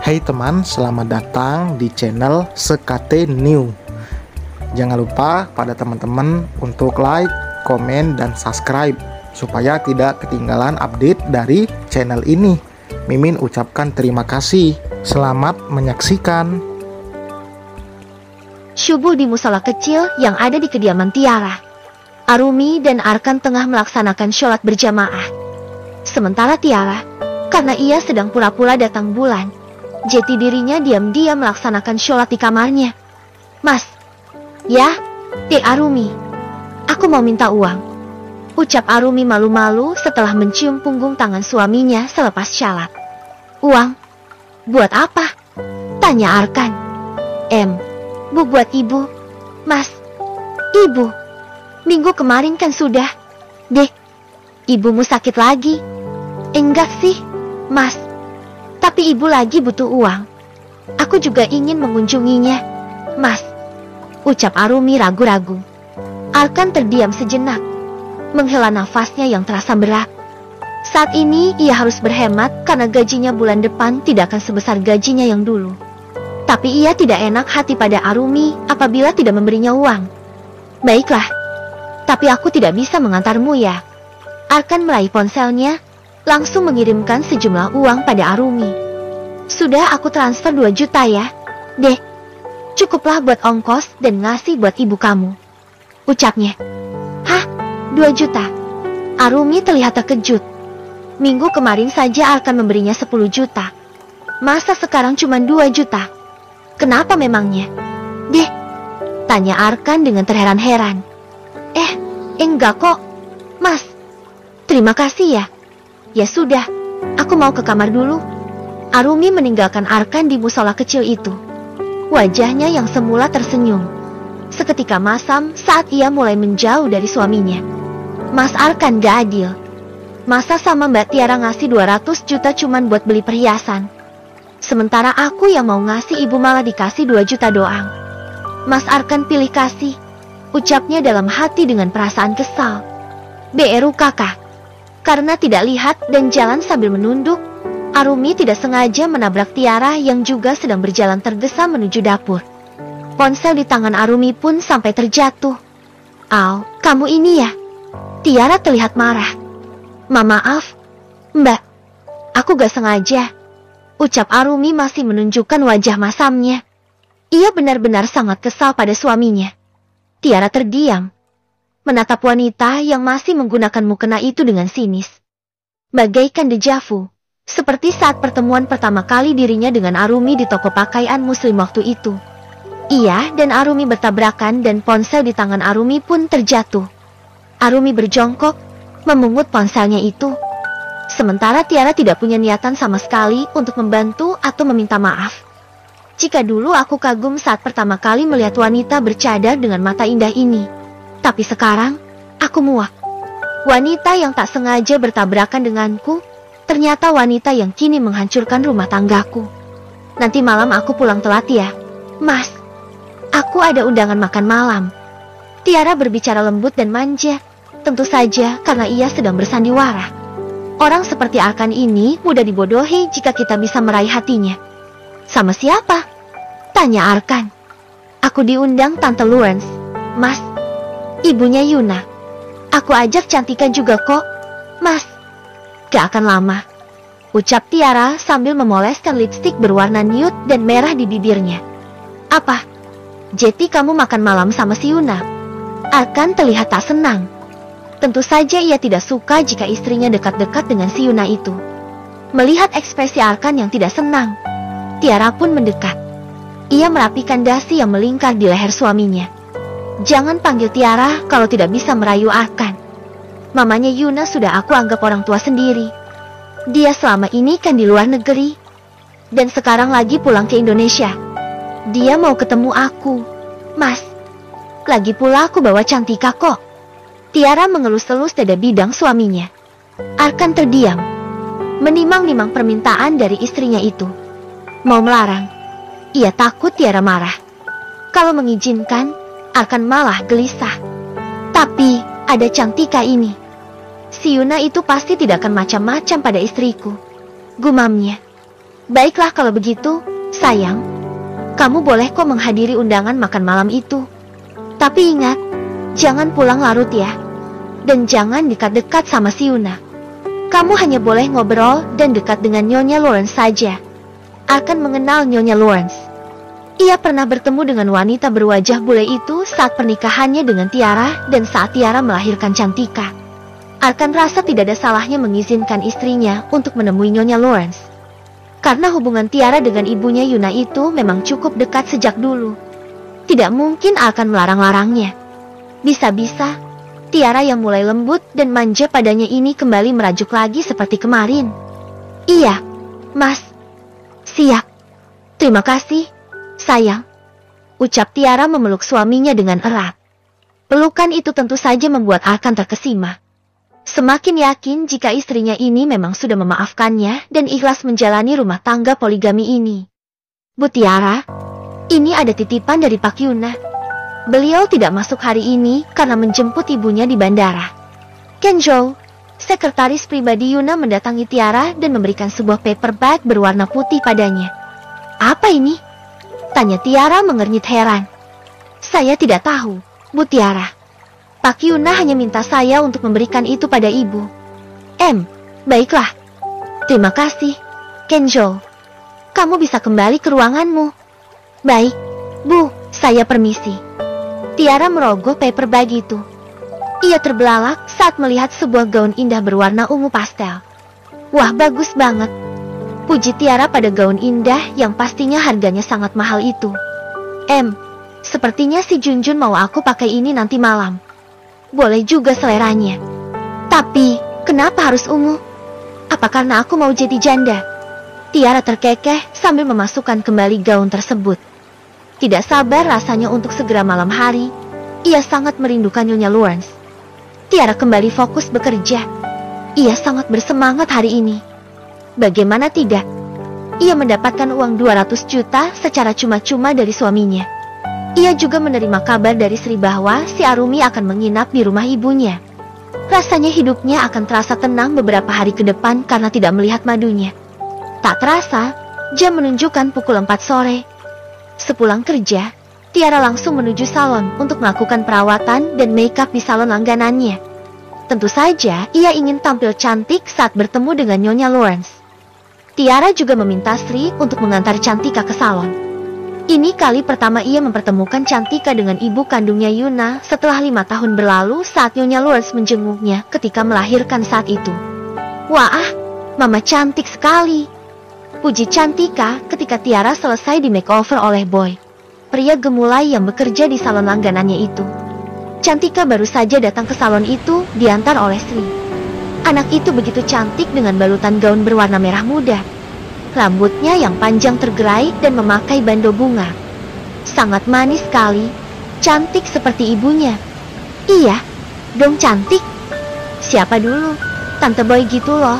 Hai teman, selamat datang di channel Sekate New. Jangan lupa pada teman-teman untuk like, komen, dan subscribe supaya tidak ketinggalan update dari channel ini. Mimin ucapkan terima kasih. Selamat menyaksikan. Subuh di musola kecil yang ada di kediaman Tiara. Arumi dan Arkan tengah melaksanakan sholat berjamaah. Sementara Tiara, karena ia sedang pura-pura datang bulan, jati dirinya diam-diam melaksanakan sholat di kamarnya. Mas, ya, Arumi, aku mau minta uang, ucap Arumi malu-malu setelah mencium punggung tangan suaminya selepas sholat. Uang? Buat apa? Tanya Arkan. Bu buat ibu. Mas, ibu, minggu kemarin kan sudah. Ibumu sakit lagi? Enggak sih, Mas. Tapi ibu lagi butuh uang. Aku juga ingin mengunjunginya, Mas, ucap Arumi ragu-ragu. Arkan terdiam sejenak, menghela nafasnya yang terasa berat. Saat ini ia harus berhemat karena gajinya bulan depan tidak akan sebesar gajinya yang dulu. Tapi ia tidak enak hati pada Arumi apabila tidak memberinya uang. Baiklah, tapi aku tidak bisa mengantarmu ya. Arkan meraih ponselnya, langsung mengirimkan sejumlah uang pada Arumi. Sudah aku transfer 2 juta ya, Cukuplah buat ongkos dan ngasih buat ibu kamu, ucapnya. Hah? 2 juta? Arumi terlihat terkejut. Minggu kemarin saja Arkan memberinya 10 juta. Masa sekarang cuma 2 juta? Kenapa memangnya? Tanya Arkan dengan terheran-heran. Enggak kok, Mas. Terima kasih ya. Ya sudah, aku mau ke kamar dulu. Arumi meninggalkan Arkan di musola kecil itu. Wajahnya yang semula tersenyum seketika masam saat ia mulai menjauh dari suaminya. Mas Arkan gak adil. Masa sama Mbak Tiara ngasih 200 juta cuman buat beli perhiasan, sementara aku yang mau ngasih ibu malah dikasih 2 juta doang. Mas Arkan pilih kasih, ucapnya dalam hati dengan perasaan kesal. Kakak. Karena tidak lihat dan jalan sambil menunduk, Arumi tidak sengaja menabrak Tiara yang juga sedang berjalan tergesa menuju dapur. Ponsel di tangan Arumi pun sampai terjatuh. Au, kamu ini ya? Tiara terlihat marah. Maaf, Mbak. Aku gak sengaja, ucap Arumi masih menunjukkan wajah masamnya. Ia benar-benar sangat kesal pada suaminya. Tiara terdiam, menatap wanita yang masih menggunakan mukena itu dengan sinis. Bagaikan dejavu, seperti saat pertemuan pertama kali dirinya dengan Arumi di toko pakaian muslim waktu itu. Ia dan Arumi bertabrakan dan ponsel di tangan Arumi pun terjatuh. Arumi berjongkok, memungut ponselnya itu. Sementara Tiara tidak punya niatan sama sekali untuk membantu atau meminta maaf. Jika dulu aku kagum saat pertama kali melihat wanita bercadar dengan mata indah ini, tapi sekarang, aku muak. Wanita yang tak sengaja bertabrakan denganku, ternyata wanita yang kini menghancurkan rumah tanggaku. Nanti malam aku pulang telat ya, Mas. Aku ada undangan makan malam. Tiara berbicara lembut dan manja, tentu saja karena ia sedang bersandiwara. Orang seperti Arkan ini mudah dibodohi jika kita bisa meraih hatinya. Sama siapa? Tanya Arkan. Aku diundang Tante Lawrence, Mas. Ibunya Yuna. Aku ajak Cantika juga kok, Mas. Gak akan lama, ucap Tiara sambil memoleskan lipstik berwarna nude dan merah di bibirnya. Apa? Jadi kamu makan malam sama si Yuna? Arkan terlihat tak senang. Tentu saja ia tidak suka jika istrinya dekat-dekat dengan si Yuna itu. Melihat ekspresi Arkan yang tidak senang, Tiara pun mendekat. Ia merapikan dasi yang melingkar di leher suaminya. Jangan panggil Tiara kalau tidak bisa merayu Arkan. Mamanya Yuna sudah aku anggap orang tua sendiri. Dia selama ini kan di luar negeri, dan sekarang lagi pulang ke Indonesia. Dia mau ketemu aku, Mas. Lagi pula aku bawa Cantika kok. Tiara mengelus-elus dada bidang suaminya. Arkan terdiam, menimang-nimang permintaan dari istrinya itu. Mau melarang, ia takut Tiara marah. Kalau mengizinkan, Arkan malah gelisah. Tapi, ada Cantika ini. Si Yuna itu pasti tidak akan macam-macam pada istriku, gumamnya. Baiklah kalau begitu, sayang. Kamu boleh kok menghadiri undangan makan malam itu. Tapi ingat, jangan pulang larut ya. Dan jangan dekat-dekat sama si Yuna. Kamu hanya boleh ngobrol dan dekat dengan Nyonya Lawrence saja. Arkan mengenal Nyonya Lawrence. Ia pernah bertemu dengan wanita berwajah bule itu saat pernikahannya dengan Tiara dan saat Tiara melahirkan Cantika. Arkan rasa tidak ada salahnya mengizinkan istrinya untuk menemui Nyonya Lawrence. Karena hubungan Tiara dengan ibunya Yuna itu memang cukup dekat sejak dulu. Tidak mungkin Arkan melarang-larangnya. Bisa-bisa, Tiara yang mulai lembut dan manja padanya ini kembali merajuk lagi seperti kemarin. Iya, Mas. Siap. Terima kasih, sayang. Ucap Tiara memeluk suaminya dengan erat. Pelukan itu tentu saja membuat Arkan terkesima. Semakin yakin jika istrinya ini memang sudah memaafkannya dan ikhlas menjalani rumah tangga poligami ini. Bu Tiara, ini ada titipan dari Pak Yuna. Beliau tidak masuk hari ini karena menjemput ibunya di bandara. Kenjo, sekretaris pribadi Yuna mendatangi Tiara dan memberikan sebuah paper bag berwarna putih padanya. Apa ini? Tanya Tiara mengernyit heran. Saya tidak tahu, Bu Tiara. Pak Yuna hanya minta saya untuk memberikan itu pada ibu. Baiklah. Terima kasih, Kenjo. Kamu bisa kembali ke ruanganmu. Baik, Bu, saya permisi. Tiara merogoh paper bag itu. Ia terbelalak saat melihat sebuah gaun indah berwarna ungu pastel. Wah, bagus banget. Puji Tiara pada gaun indah yang pastinya harganya sangat mahal itu. Sepertinya si Junjun mau aku pakai ini nanti malam. Boleh juga seleranya. Tapi, kenapa harus ungu? Apa karena aku mau jadi janda? Tiara terkekeh sambil memasukkan kembali gaun tersebut. Tidak sabar rasanya untuk segera malam hari. Ia sangat merindukan Nyonya Lawrence. Tiara kembali fokus bekerja. Ia sangat bersemangat hari ini. Bagaimana tidak? Ia mendapatkan uang 200 juta secara cuma-cuma dari suaminya. Ia juga menerima kabar dari Sri bahwa si Arumi akan menginap di rumah ibunya. Rasanya hidupnya akan terasa tenang beberapa hari ke depan karena tidak melihat madunya. Tak terasa, jam menunjukkan pukul 4 sore. Sepulang kerja, Tiara langsung menuju salon untuk melakukan perawatan dan make-up di salon langganannya. Tentu saja, ia ingin tampil cantik saat bertemu dengan Nyonya Lawrence. Tiara juga meminta Sri untuk mengantar Cantika ke salon. Ini kali pertama ia mempertemukan Cantika dengan ibu kandungnya Yuna setelah 5 tahun berlalu saat Nyonya Lawrence menjenguknya ketika melahirkan saat itu. Wah, mama cantik sekali. Puji Cantika ketika Tiara selesai di makeover oleh Boy, pria gemulai yang bekerja di salon langganannya itu. Cantika baru saja datang ke salon itu diantar oleh Sri. Anak itu begitu cantik dengan balutan gaun berwarna merah muda. Rambutnya yang panjang tergerai dan memakai bando bunga. Sangat manis sekali, cantik seperti ibunya. Iya, dong cantik. Siapa dulu? Tante Boy gitu loh.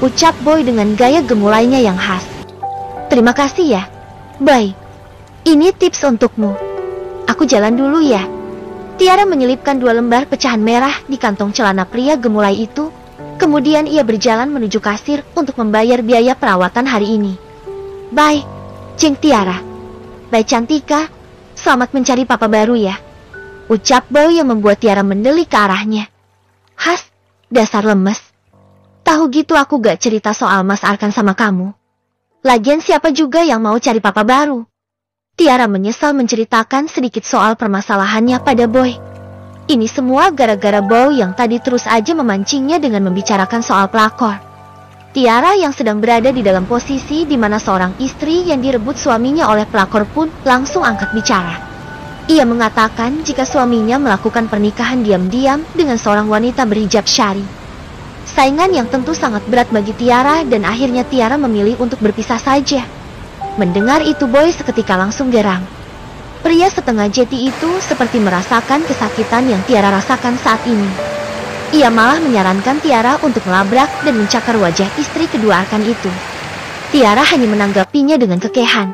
Ucap Boy dengan gaya gemulainya yang khas. Terima kasih ya, Boy. Ini tips untukmu. Aku jalan dulu ya. Tiara menyelipkan 2 lembar pecahan merah di kantong celana pria gemulai itu. Kemudian ia berjalan menuju kasir untuk membayar biaya perawatan hari ini. Bye, Jeng Tiara. Bye Cantika, selamat mencari papa baru ya. Ucap Boy yang membuat Tiara mendelik ke arahnya. Has, dasar lemes. Tahu gitu aku gak cerita soal Mas Arkan sama kamu. Lagian siapa juga yang mau cari papa baru? Tiara menyesal menceritakan sedikit soal permasalahannya pada Boy. Ini semua gara-gara Boy yang tadi terus aja memancingnya dengan membicarakan soal pelakor. Tiara yang sedang berada di dalam posisi di mana seorang istri yang direbut suaminya oleh pelakor pun langsung angkat bicara. Ia mengatakan jika suaminya melakukan pernikahan diam-diam dengan seorang wanita berhijab syari. Saingan yang tentu sangat berat bagi Tiara dan akhirnya Tiara memilih untuk berpisah saja. Mendengar itu Boy seketika langsung geram. Pria setengah jeti itu seperti merasakan kesakitan yang Tiara rasakan saat ini. Ia malah menyarankan Tiara untuk melabrak dan mencakar wajah istri kedua Arkan itu. Tiara hanya menanggapinya dengan kekehan.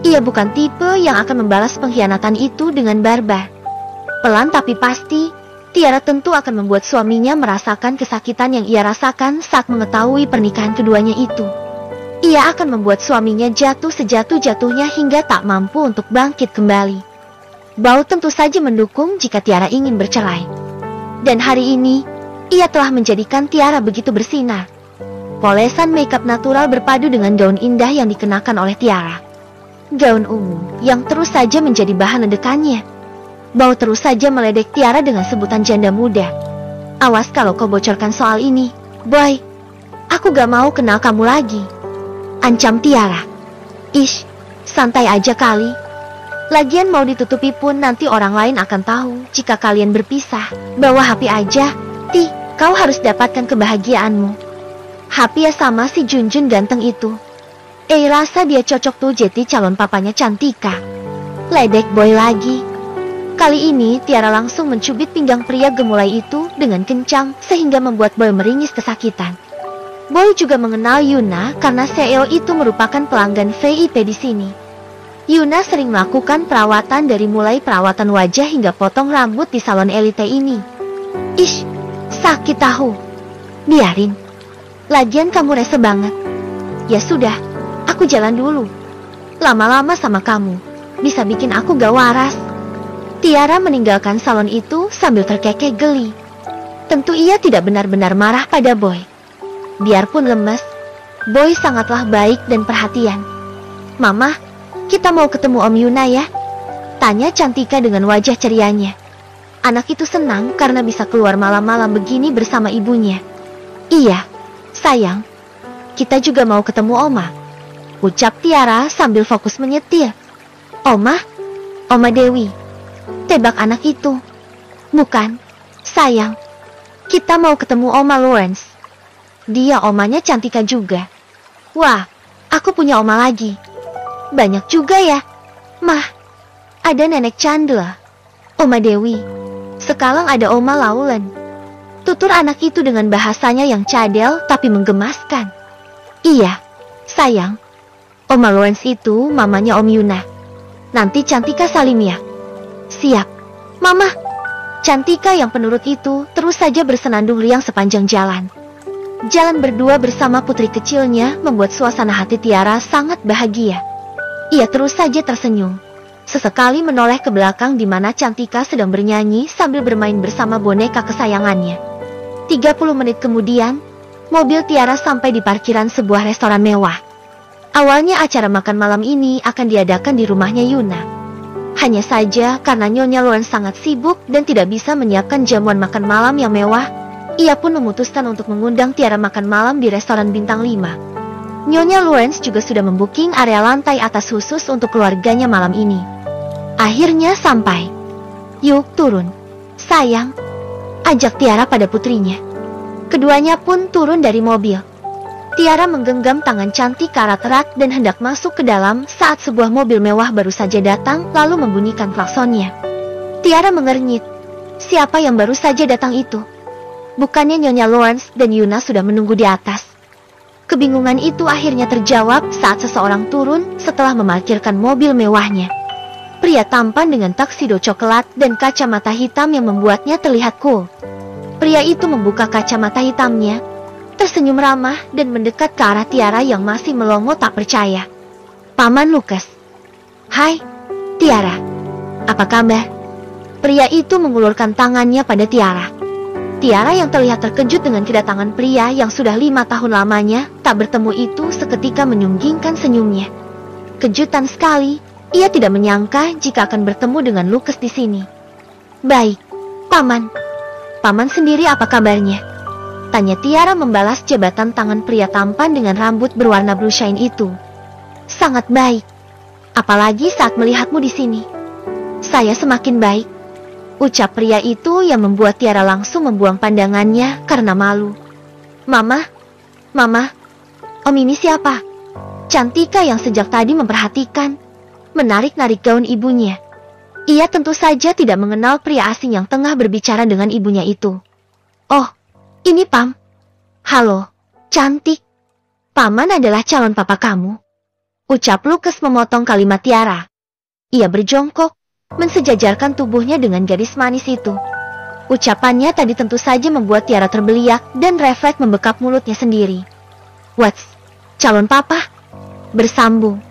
Ia bukan tipe yang akan membalas pengkhianatan itu dengan barbar. Pelan tapi pasti, Tiara tentu akan membuat suaminya merasakan kesakitan yang ia rasakan saat mengetahui pernikahan keduanya itu. ia akan membuat suaminya jatuh sejatuh-jatuhnya hingga tak mampu untuk bangkit kembali. Bao tentu saja mendukung jika Tiara ingin bercerai. Dan hari ini, ia telah menjadikan Tiara begitu bersinar. Polesan makeup natural berpadu dengan gaun indah yang dikenakan oleh Tiara. Gaun ungu yang terus saja menjadi bahan ledekannya. Bao terus saja meledek Tiara dengan sebutan janda muda. Awas kalau kau bocorkan soal ini, boy. Aku gak mau kenal kamu lagi. Ancam Tiara. Ish, santai aja kali. Lagian mau ditutupi pun nanti orang lain akan tahu jika kalian berpisah. Bawa HP aja. Kau harus dapatkan kebahagiaanmu. HP ya sama si Junjun ganteng itu. Rasa dia cocok tuh jadi calon papanya Cantika. Ledek boy lagi. Kali ini Tiara langsung mencubit pinggang pria gemulai itu dengan kencang sehingga membuat boy meringis kesakitan. Boy juga mengenal Yuna karena CEO itu merupakan pelanggan VIP di sini. Yuna sering melakukan perawatan dari mulai perawatan wajah hingga potong rambut di salon elite ini. Ish, sakit tahu. Biarin. Lagian kamu rese banget. Ya sudah, aku jalan dulu. Lama-lama sama kamu, bisa bikin aku gak waras. Tiara meninggalkan salon itu sambil terkekeh geli. Tentu ia tidak benar-benar marah pada Boy. Biarpun lemes, Boy sangatlah baik dan perhatian. Mama, kita mau ketemu Om Yuna ya? Tanya Cantika dengan wajah cerianya. Anak itu senang karena bisa keluar malam-malam begini bersama ibunya. Iya, sayang. Kita juga mau ketemu Oma. Ucap Tiara sambil fokus menyetir. Oma? Oma Dewi. Tebak anak itu. Bukan, sayang. Kita mau ketemu Oma Lawrence. Dia omanya Cantika juga. Wah, aku punya oma lagi. Banyak juga ya. Mah, ada Nenek Chandler, Oma Dewi. Sekarang ada Oma Laulen. Tutur anak itu dengan bahasanya yang cadel tapi menggemaskan. Iya, sayang. Oma Lawrence itu mamanya Om Yuna. Nanti Cantika salim ya. Siap, Mama. Cantika yang penurut itu terus saja bersenandung riang sepanjang jalan. Jalan berdua bersama putri kecilnya membuat suasana hati Tiara sangat bahagia. Ia terus saja tersenyum. Sesekali menoleh ke belakang di mana Cantika sedang bernyanyi sambil bermain bersama boneka kesayangannya. 30 menit kemudian, mobil Tiara sampai di parkiran sebuah restoran mewah. Awalnya acara makan malam ini akan diadakan di rumahnya Yuna. Hanya saja karena Nyonya Lawrence sangat sibuk dan tidak bisa menyiapkan jamuan makan malam yang mewah, ia pun memutuskan untuk mengundang Tiara makan malam di restoran bintang 5. Nyonya Lawrence juga sudah membooking area lantai atas khusus untuk keluarganya malam ini. Akhirnya sampai. Yuk turun, sayang. Ajak Tiara pada putrinya. Keduanya pun turun dari mobil. Tiara menggenggam tangan Cantika erat-erat dan hendak masuk ke dalam saat sebuah mobil mewah baru saja datang lalu membunyikan klaksonnya. Tiara mengernyit. Siapa yang baru saja datang itu? Bukannya Nyonya Lawrence dan Yuna sudah menunggu di atas. Kebingungan itu akhirnya terjawab saat seseorang turun setelah memarkirkan mobil mewahnya. Pria tampan dengan taksido coklat dan kacamata hitam yang membuatnya terlihat cool. Pria itu membuka kacamata hitamnya, tersenyum ramah dan mendekat ke arah Tiara yang masih melongo tak percaya. Paman Lucas. Hai, Tiara. Apa kabar? Pria itu mengulurkan tangannya pada Tiara. Tiara yang terlihat terkejut dengan kedatangan pria yang sudah 5 tahun lamanya tak bertemu itu seketika menyunggingkan senyumnya. Kejutan sekali, ia tidak menyangka jika akan bertemu dengan Lucas di sini. Baik, Paman. Paman sendiri apa kabarnya? Tanya Tiara membalas jabatan tangan pria tampan dengan rambut berwarna blue shine itu. Sangat baik. Apalagi saat melihatmu di sini. Saya semakin baik. Ucap pria itu yang membuat Tiara langsung membuang pandangannya karena malu. Mama, Om ini siapa? Cantika yang sejak tadi memperhatikan, menarik-narik gaun ibunya. Ia tentu saja tidak mengenal pria asing yang tengah berbicara dengan ibunya itu. Oh, ini Pam. Halo, cantik. Paman adalah calon papa kamu. Ucap Lucas memotong kalimat Tiara. Ia berjongkok, mensejajarkan tubuhnya dengan gadis manis itu. Ucapannya tadi tentu saja membuat Tiara terbeliak dan refleks membekap mulutnya sendiri. What's? calon papa. Bersambung.